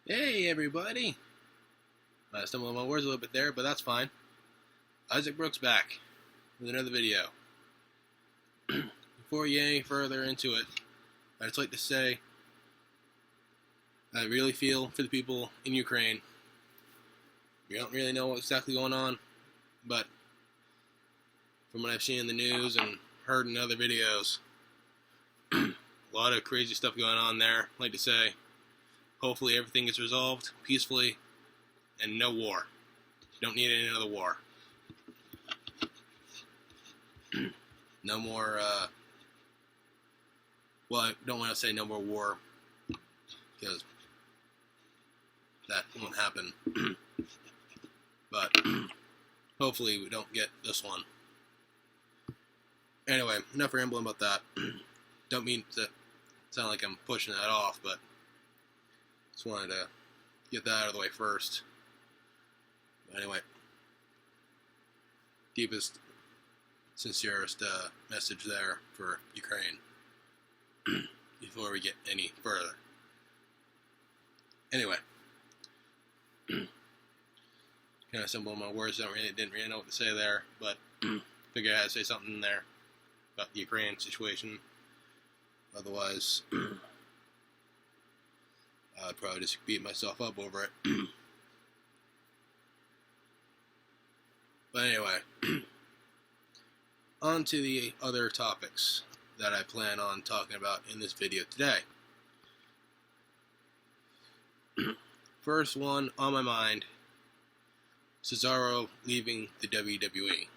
Hey everybody! I stumbled on my words a little bit there, but that's fine. Isaac Brooks back with another video. Before we get any further into it, I'd just like to say I really feel for the people in Ukraine. We don't really know what's exactly going on, but from what I've seen in the news and heard in other videos, a lot of crazy stuff going on there. I'd like to say, hopefully everything gets resolved peacefully and no war. Don't need another war. No more, well, I don't want to say no more war, because that won't happen. But hopefully we don't get this one. Anyway, enough rambling about that. Don't mean to sound like I'm pushing that off, but just wanted to get that out of the way first. But anyway, deepest, sincerest message there for Ukraine before we get any further. Anyway, kind of simple in my words. Didn't really know what to say there, but figured I had to say something there about the Ukraine situation. Otherwise, I'd probably just beat myself up over it. But anyway, on to the other topics that I plan on talking about in this video today. First one on my mind, Cesaro leaving the WWE.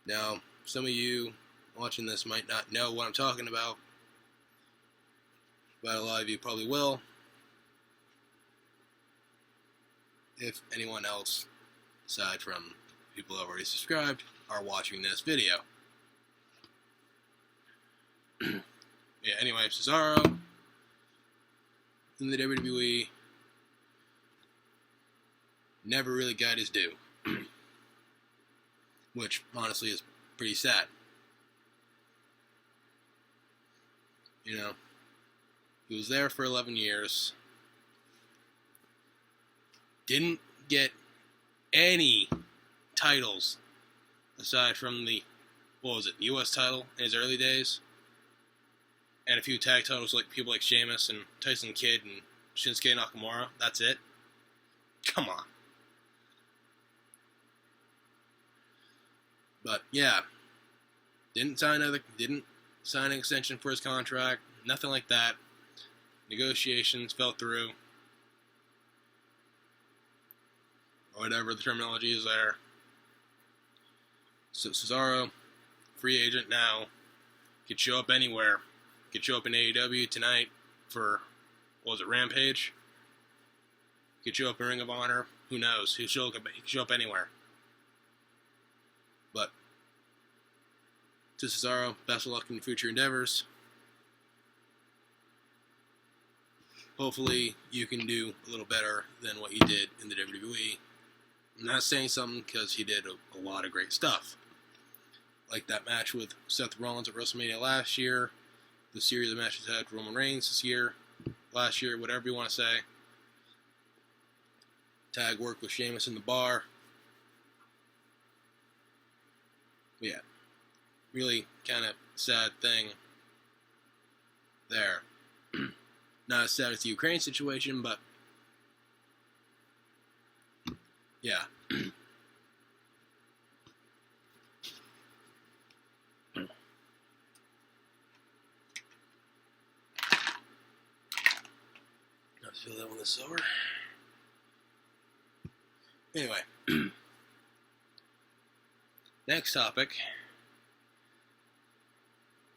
Now, some of you watching this might not know what I'm talking about, but a lot of you probably will, if anyone else, aside from people who have already subscribed, are watching this video. Yeah, anyway, Cesaro in the WWE never really got his due, which honestly is pretty sad. You know, he was there for 11 years, didn't get any titles aside from the, US title in his early days, and a few tag titles like people like Sheamus and Tyson Kidd and Shinsuke Nakamura. That's it. Come on. But yeah, didn't sign an extension for his contract. Nothing like that. Negotiations fell through, or whatever the terminology is there. So Cesaro, free agent now, could show up anywhere. Could show up in AEW tonight for, Rampage? Could show up in Ring of Honor. Who knows? He could show up anywhere. But to Cesaro, best of luck in your future endeavors. Hopefully you can do a little better than what you did in the WWE. I'm not saying something because he did a lot of great stuff. Like that match with Seth Rollins at WrestleMania last year, the series of matches had Roman Reigns this year, last year, whatever you want to say. Tag work with Sheamus in the bar. But yeah, really kind of sad thing there. Not as sad as the Ukraine situation, but yeah. Let's feel that one is sour. Anyway, next topic,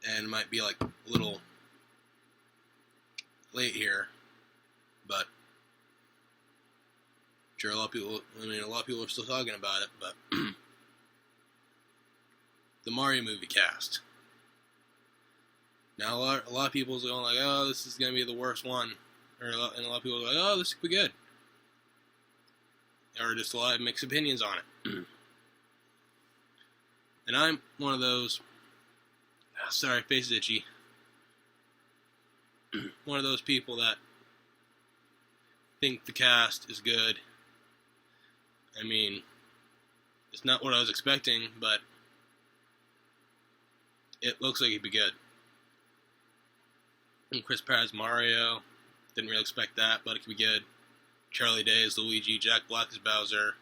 and it might be like a little late here, but I'm sure a lot of people are still talking about it, but the Mario movie cast. Now, a lot of people are going like, oh, this is going to be the worst one. And a lot of people are like, oh, this could be good. Or just a lot of mixed opinions on it. And I'm one of those, sorry, face is itchy. One of those people that think the cast is good. I mean, it's not what I was expecting, but it looks like it'd be good. And Chris Pratt as Mario, didn't really expect that, but it could be good. Charlie Day as Luigi, Jack Black as Bowser,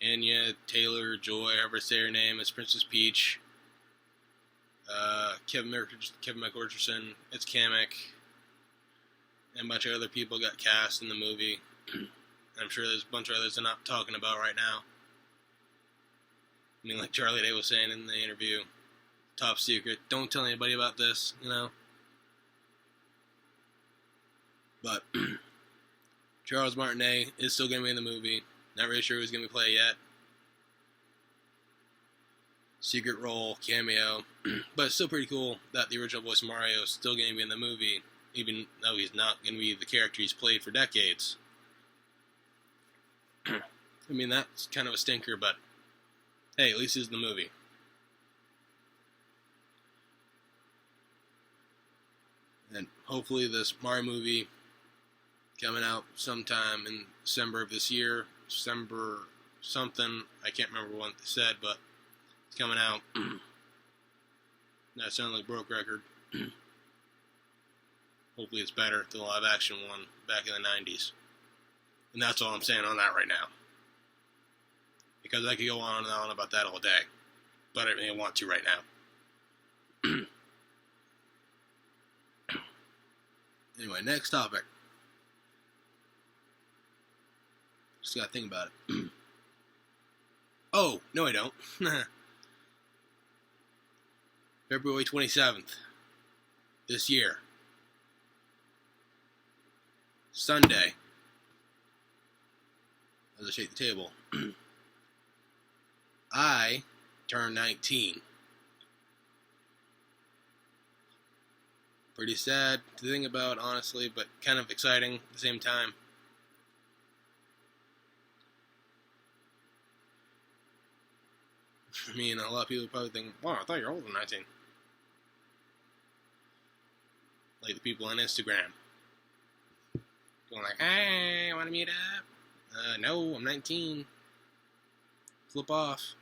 Anya Taylor-Joy, however I say her name, as Princess Peach. Kevin McOrchardson as Kamek. And a bunch of other people got cast in the movie. I'm sure there's a bunch of others I'm not talking about right now. I mean, like Charlie Day was saying in the interview, top secret, don't tell anybody about this, you know. But Charles Martinet is still going to be in the movie. Not really sure who's going to play yet. Secret role, cameo. But it's still pretty cool that the original voice of Mario is still going to be in the movie, even though he's not going to be the character he's played for decades. I mean, that's kind of a stinker, but hey, at least it's in the movie. And hopefully this Mario movie coming out sometime in December of this year. December something. I can't remember what they said, but it's coming out. That sounded like broke record. Hopefully it's better than the live action one back in the 90s. And that's all I'm saying on that right now. Because I could go on and on about that all day. But I really want to right now. Anyway, next topic. Just gotta think about it. Oh, no I don't. February 27th. This year. Sunday. As I shake the table. I turned 19. Pretty sad to think about, honestly, but kind of exciting at the same time. I mean, a lot of people probably think, wow, I thought you were older than 19. Like the people on Instagram. Going like, hey, want to meet up? No, I'm 19. Flip off.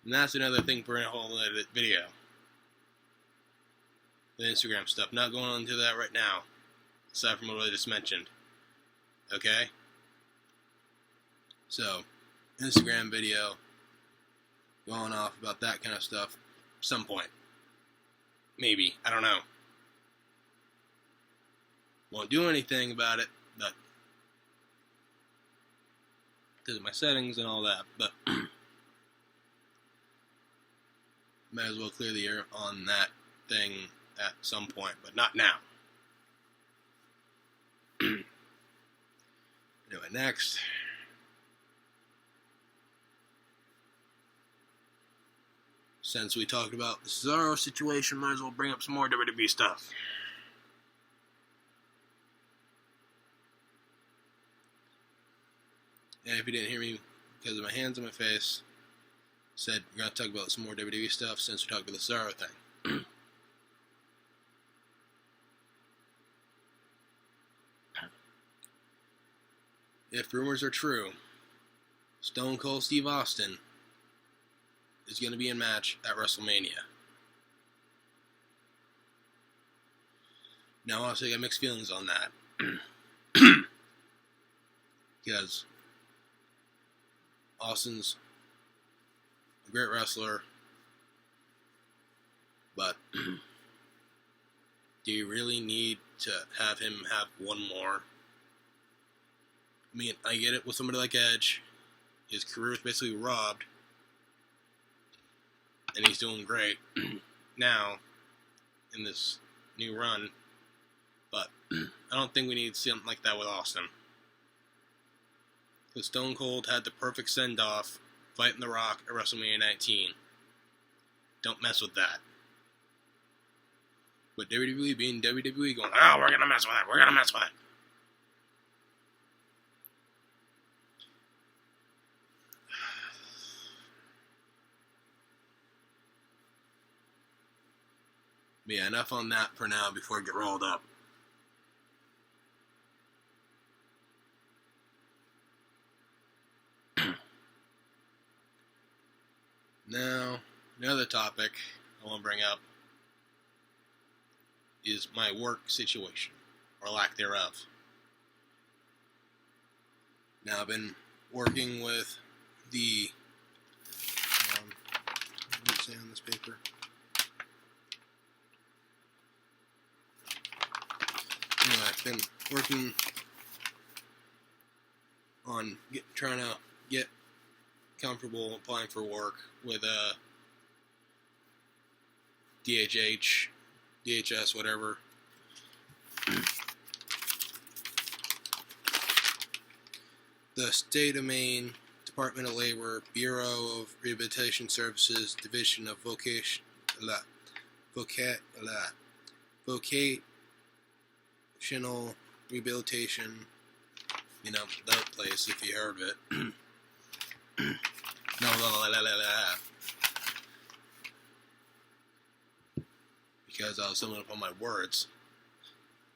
And that's another thing for a whole video. The Instagram stuff. Not going into that right now. Aside from what I just mentioned. Okay? So, Instagram video. Going off about that kind of stuff. Some point. Maybe. I don't know. Won't do anything about it, but because of my settings and all that, but might as well clear the air on that thing at some point, but not now. Anyway, next. Since we talked about the Cesaro situation, might as well bring up some more WWE stuff. And if you didn't hear me because of my hands on my face, said we're going to talk about some more WWE stuff since we talked about the Cesaro thing. If rumors are true, Stone Cold Steve Austin is going to be in match at WrestleMania. Now, honestly, I got mixed feelings on that. Because Austin's a great wrestler, but do you really need to have him have one more? I mean, I get it with somebody like Edge. His career is basically robbed, and he's doing great now in this new run, but I don't think we need something like that with Austin. Because Stone Cold had the perfect send-off fighting The Rock at WrestleMania 19. Don't mess with that. But WWE being WWE going, oh, we're going to mess with it. We're going to mess with it. But yeah, enough on that for now before I get rolled up. Now, another topic I want to bring up is my work situation, or lack thereof. Now, I've been working with the, what does it say on this paper? Anyway, I've been working on trying to get comfortable applying for work with DHH, DHS, whatever. The State of Maine Department of Labor, Bureau of Rehabilitation Services, Division of Vocational Rehabilitation. You know, that place, if you heard of it. Because I was summing up on my words.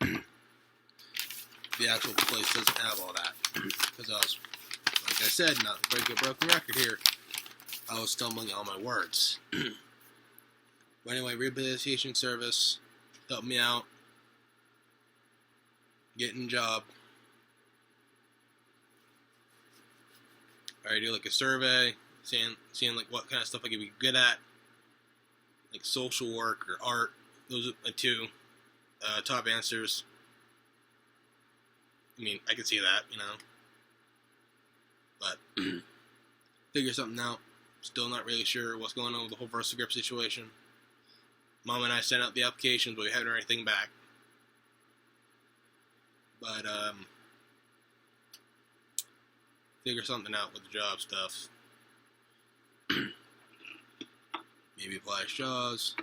The actual place doesn't have all that. Because I was, like I said, not to break a broken record here, I was stumbling on my words. But anyway, rehabilitation service helped me out getting a job. I do like a survey, seeing like what kind of stuff I could be good at, like social work or art. Those are my two top answers. I mean, I can see that, you know, but figure something out. Still not really sure what's going on with the whole VersaGrip situation. Mom and I sent out the applications, but we haven't heard anything back. But figure something out with the job stuff. Maybe apply Shaw's.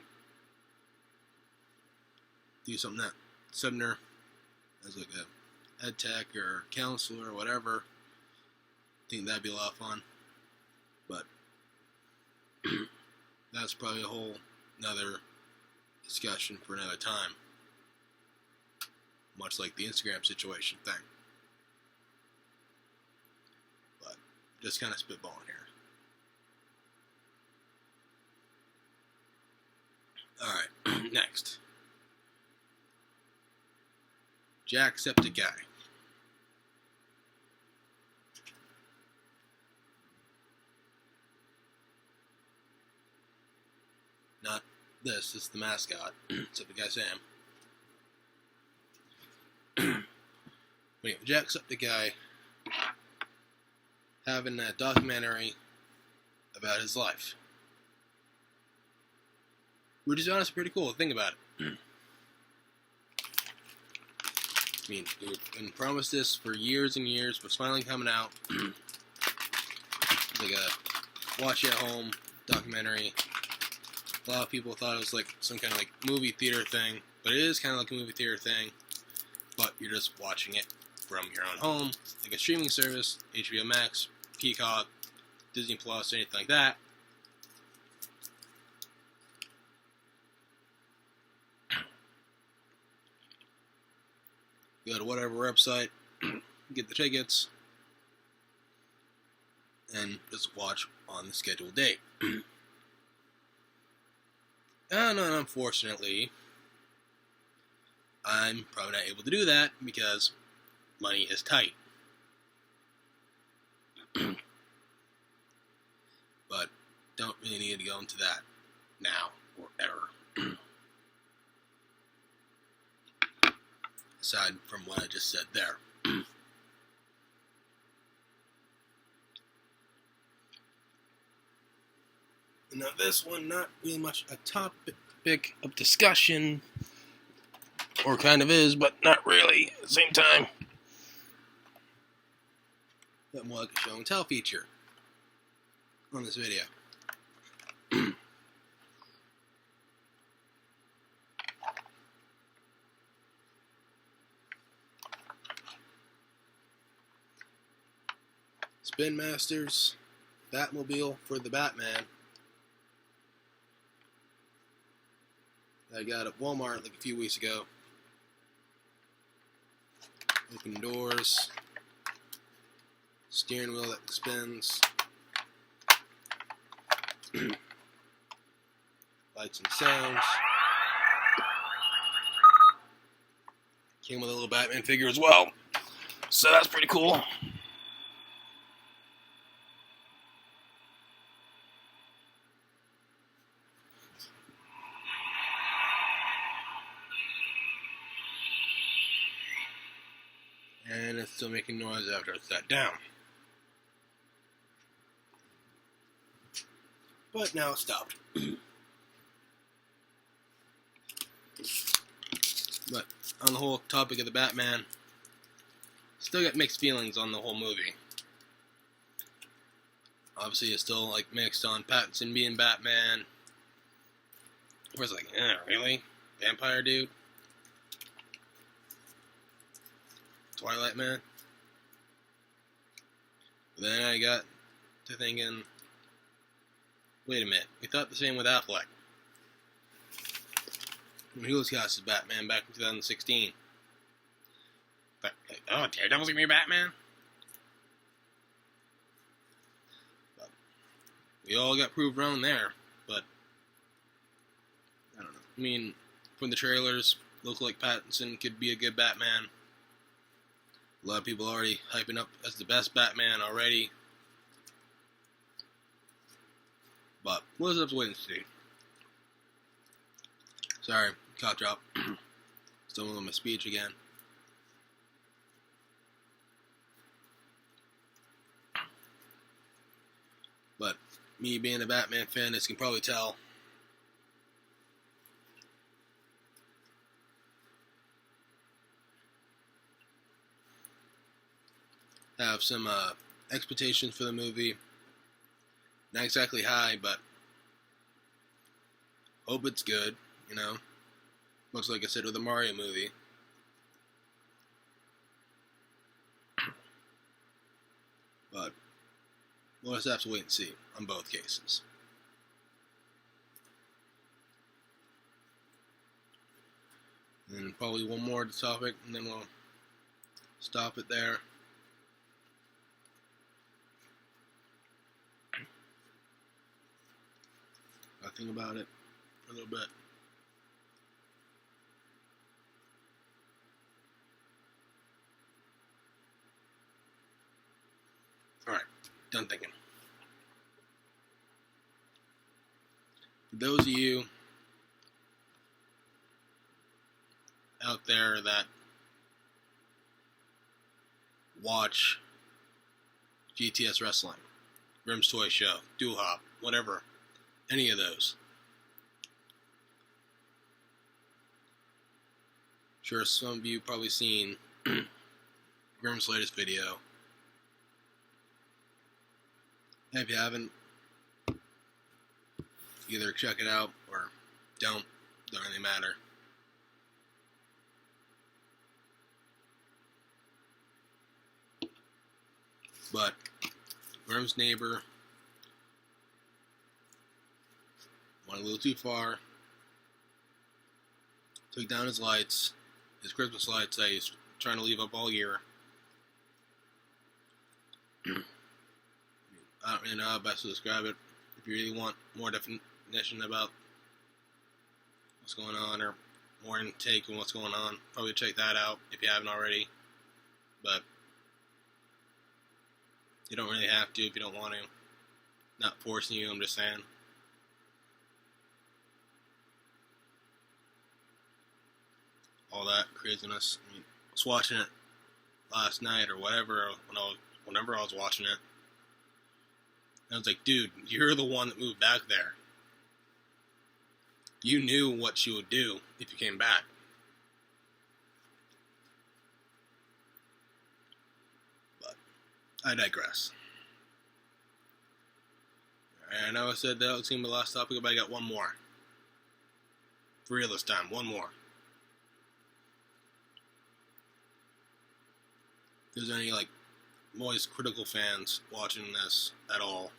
Do something that Sumner as like a ed tech or counselor or whatever. Think that'd be a lot of fun. But that's probably a whole another discussion for another time. Much like the Instagram situation thing. But just kind of spitballing here. Alright, next. Jacksepticeye. Not this, it's the mascot. Jacksepticeye Sam. But anyway, Jacksepticeye having that documentary about his life. Which is honestly pretty cool. Think about it. I mean, we've been promised this for years and years, but it's finally coming out. Like a watch at home documentary. A lot of people thought it was like some kind of like movie theater thing, but it is kind of like a movie theater thing, but you're just watching it from your own home, like a streaming service, HBO Max, Peacock, Disney Plus, anything like that. Go to whatever website, get the tickets, and just watch on the scheduled date. And unfortunately, I'm probably not able to do that because money is tight. But don't really need to go into that now or ever. Aside from what I just said there. Now this one, not really much a topic of discussion, or kind of is, but not really at the same time. But more like a show and tell feature on this video. Spin Masters Batmobile for the Batman. I got at Walmart like a few weeks ago. Open doors, steering wheel that spins, lights and sounds. Came with a little Batman figure as well, so that's pretty cool. And it's still making noise after it's sat down. But now it's stopped. But on the whole topic of the Batman, still got mixed feelings on the whole movie. Obviously, it's still like mixed on Pattinson being Batman. Where it's like, really? Vampire dude? Twilight Man? But then I got to thinking, wait a minute, we thought the same with Affleck. When he was cast as Batman back in 2016. But, oh, Daredevil's gonna be Batman? But we all got proved wrong there, but I don't know. I mean, from the trailers, looked like Pattinson could be a good Batman. A lot of people already hyping up as the best Batman already. But we'll just have to wait and see. Sorry, cough drop. Still on my speech again. But me being a Batman fan, as you can probably tell, have some expectations for the movie. Not exactly high, but hope it's good, you know. Much like I said with the Mario movie. But we'll just have to wait and see on both cases. And probably one more topic, and then we'll stop it there. I'll think about it for a little bit. Alright, done thinking. For those of you out there that watch GTS Wrestling, Grimm's Toy Show, Dual Hop, whatever, any of those, sure some of you probably seen Grimm's latest video. If you haven't, either check it out or don't really matter. But Grimm's neighbor went a little too far, took down his lights, his Christmas lights that he's trying to leave up all year. I don't really know how best to describe it. If you really want more definition about what's going on, or more intake on what's going on, probably check that out if you haven't already. But you don't really have to if you don't want to. Not forcing you, I'm just saying. All that craziness. I mean, I was watching it last night or whatever, whenever I was watching it. And I was like, dude, you're the one that moved back there. You knew what she would do if you came back. But I digress. I know I said that was going to be the last topic, but I got one more. For real this time, one more. If there's any, Moist critical fans watching this at all,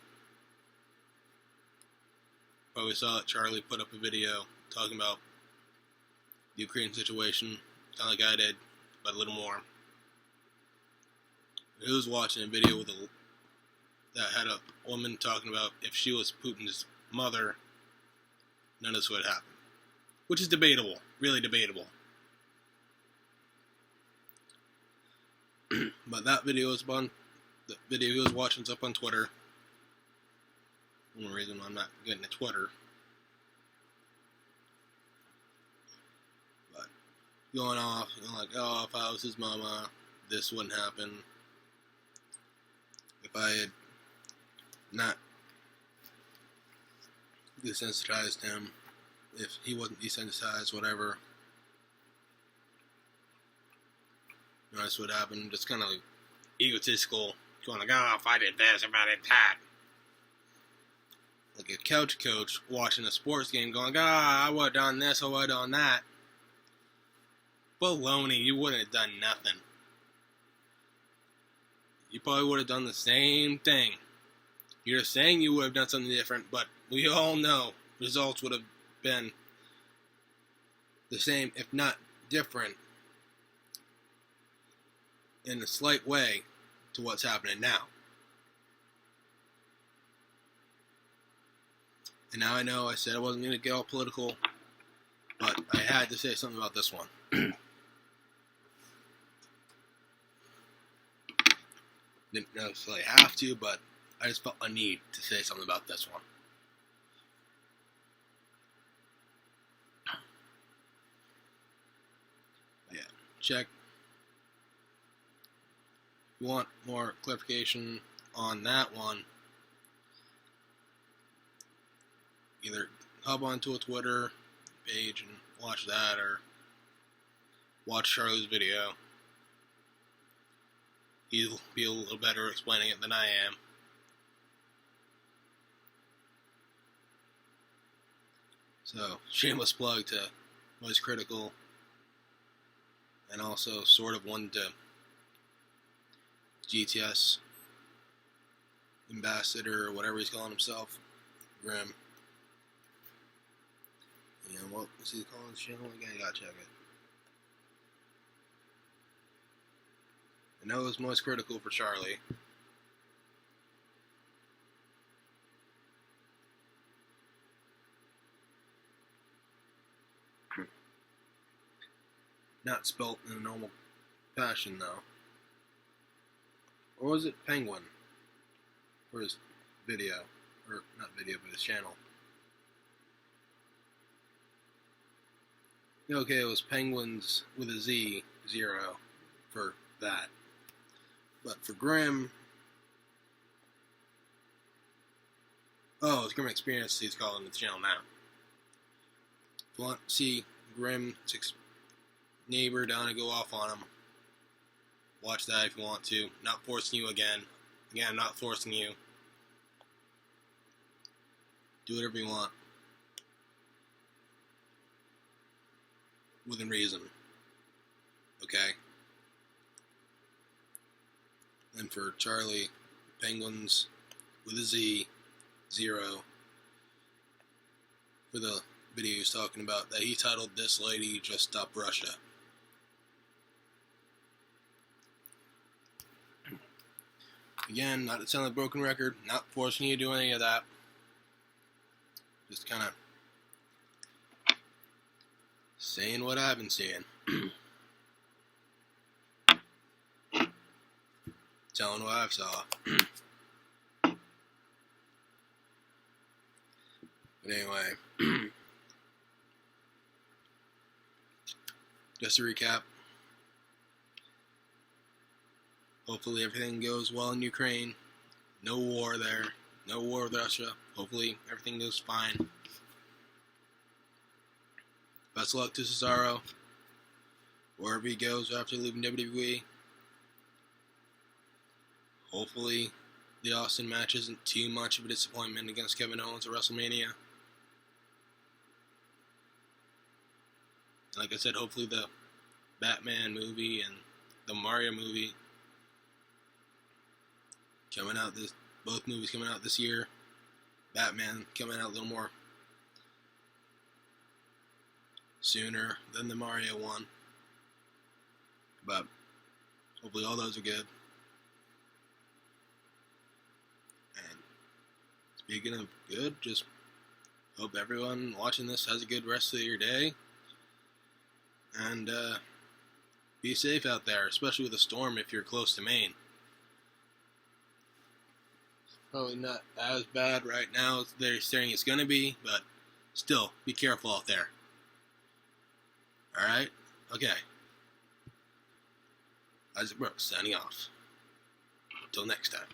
probably saw that Charlie put up a video talking about the Ukraine situation, kind of like I did, but a little more. He was watching a video that had a woman talking about if she was Putin's mother, none of this would happen. Which is debatable, really debatable. But that video is the video he was watching is up on Twitter. One reason I'm not getting to Twitter. But going off, like, oh, if I was his mama, this wouldn't happen. If I had not desensitized him, if he wasn't desensitized, whatever, this would happen. Just kind of like egotistical, going like, oh, if I did this, if I did that. Like a couch coach watching a sports game going, I would have done this, I would have done that. Baloney, you wouldn't have done nothing. You probably would have done the same thing. You're saying you would have done something different, but we all know results would have been the same, if not different, in a slight way to what's happening now. And now I know I said I wasn't going to get all political, but I had to say something about this one. Didn't necessarily have to, but I just felt a need to say something about this one. But yeah, check. If you want more clarification on that one, either hop onto a Twitter page and watch that, or watch Charlie's video. He'll be a little better explaining it than I am. So, shameless plug to Voice Critical, and also sort of one to GTS ambassador, or whatever he's calling himself, Grim. And what was he calling his channel again? I gotta check it. I know it was most critical for Charlie. Not spelt in a normal fashion, though. Or was it Penguin? For his video. Or, not video, but his channel. Okay, it was Penguins with a Z, 0, for that. But for Grim... Oh, it's Grim Experience, he's calling the channel now. If you want to see Grim's neighbor down and go off on him, watch that if you want to. Not forcing you again. Again, I'm not forcing you. Do whatever you want. Within reason. Okay? And for Charlie, Penguins with a Z, 0, for the video he's talking about, that he titled This Lady Just Stopped Russia. Again, not to sound like a broken record, not forcing you to do any of that. Just kind of saying what I've been saying. Telling what I've saw. But anyway, just to recap, hopefully everything goes well in Ukraine. No war there. No war with Russia. Hopefully everything goes fine. Best of luck to Cesaro, wherever he goes after leaving WWE. Hopefully the Austin match isn't too much of a disappointment against Kevin Owens at WrestleMania. Like I said, hopefully the Batman movie and the Mario movie coming out both movies coming out this year. Batman coming out a little more sooner than the Mario one. But hopefully all those are good. And speaking of good, just hope everyone watching this has a good rest of your day. And be safe out there, especially with a storm if you're close to Maine. It's probably not as bad right now as they're saying it's going to be, but still, be careful out there. Alright? Okay. Isaac Brooks, signing off. Until next time.